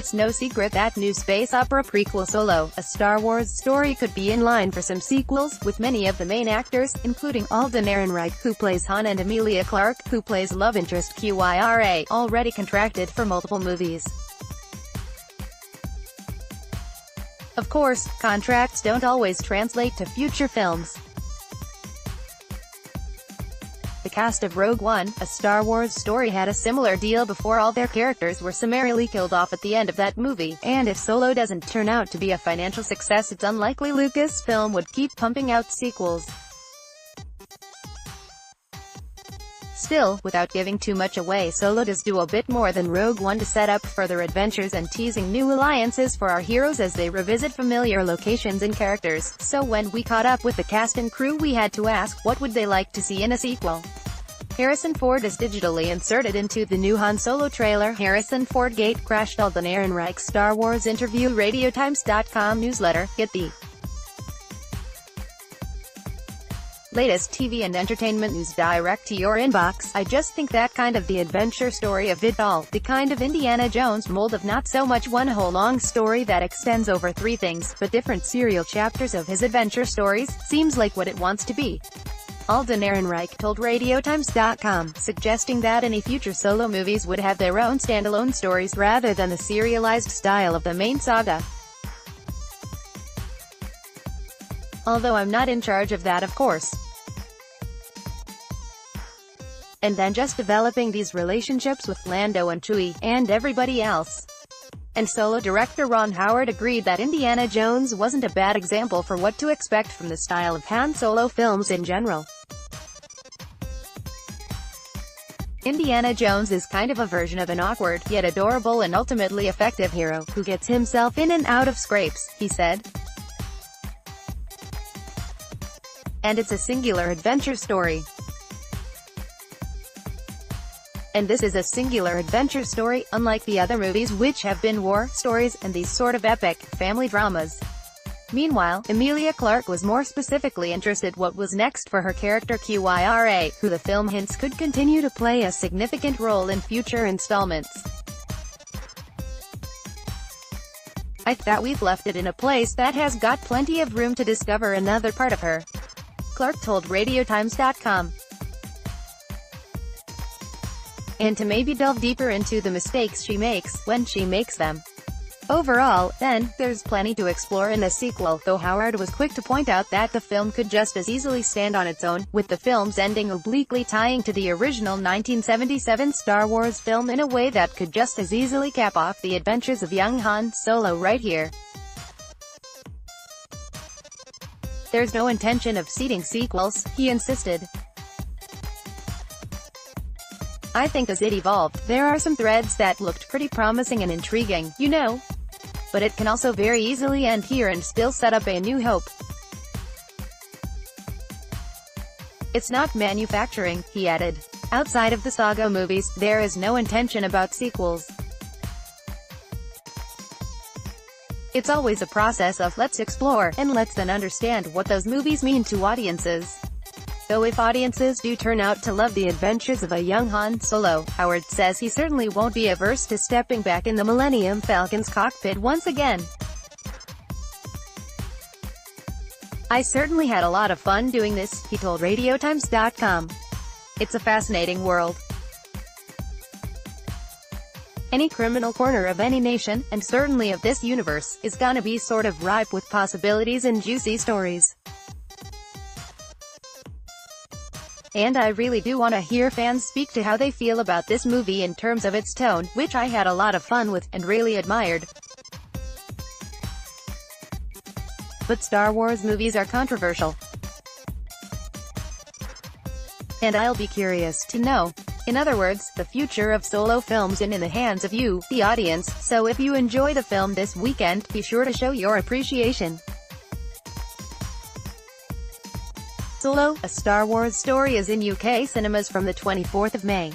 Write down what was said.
It's no secret that new space opera prequel Solo, a Star Wars story could be in line for some sequels, with many of the main actors, including Alden Ehrenreich, who plays Han, and Emilia Clarke, who plays love interest Kyra, already contracted for multiple movies. Of course, contracts don't always translate to future films. The cast of Rogue One, a Star Wars story, had a similar deal before all their characters were summarily killed off at the end of that movie, and if Solo doesn't turn out to be a financial success, it's unlikely Lucasfilm would keep pumping out sequels. Still, without giving too much away, Solo does do a bit more than Rogue One to set up further adventures and teasing new alliances for our heroes as they revisit familiar locations and characters. So when we caught up with the cast and crew, we had to ask, what would they like to see in a sequel? Harrison Ford is digitally inserted into the new Han Solo trailer. Harrison Ford Gate crashed. Alden Ehrenreich Star Wars interview. RadioTimes.com newsletter. Get the latest TV and entertainment news direct to your inbox. I just think that kind of the adventure story of it all, the kind of Indiana Jones mold of not so much one whole long story that extends over 3 things, but different serial chapters of his adventure stories, seems like what it wants to be. Alden Ehrenreich told RadioTimes.com, suggesting that any future Solo movies would have their own standalone stories, rather than the serialized style of the main saga. Although I'm not in charge of that, of course. And then just developing these relationships with Lando and Chewie, and everybody else. And Solo director Ron Howard agreed that Indiana Jones wasn't a bad example for what to expect from the style of Han Solo films in general. Indiana Jones is kind of a version of an awkward, yet adorable and ultimately effective hero, who gets himself in and out of scrapes, he said. And it's a singular adventure story. And this is a singular adventure story, unlike the other movies which have been war stories, and these sort of epic, family dramas. Meanwhile, Emilia Clarke was more specifically interested what was next for her character Kyra, who the film hints could continue to play a significant role in future installments. I thought we've left it in a place that has got plenty of room to discover another part of her, Clarke told RadioTimes.com. And to maybe delve deeper into the mistakes she makes, when she makes them. Overall, then, there's plenty to explore in a sequel, though Howard was quick to point out that the film could just as easily stand on its own, with the film's ending obliquely tying to the original 1977 Star Wars film in a way that could just as easily cap off the adventures of young Han Solo right here. There's no intention of seeding sequels, he insisted. I think as it evolved, there are some threads that looked pretty promising and intriguing, you know. But it can also very easily end here and still set up a new hope. It's not manufacturing, he added. Outside of the saga movies, there is no intention about sequels. It's always a process of let's explore, and let's then understand what those movies mean to audiences. Though if audiences do turn out to love the adventures of a young Han Solo, Howard says he certainly won't be averse to stepping back in the Millennium Falcon's cockpit once again. I certainly had a lot of fun doing this, he told RadioTimes.com. It's a fascinating world. Any criminal corner of any nation, and certainly of this universe, is gonna be sort of ripe with possibilities and juicy stories. And I really do want to hear fans speak to how they feel about this movie in terms of its tone, which I had a lot of fun with, and really admired. But Star Wars movies are controversial. And I'll be curious to know. In other words, the future of Solo films in the hands of you, the audience, so if you enjoy the film this weekend, be sure to show your appreciation. Solo, a Star Wars story is in UK cinemas from the 24th of May.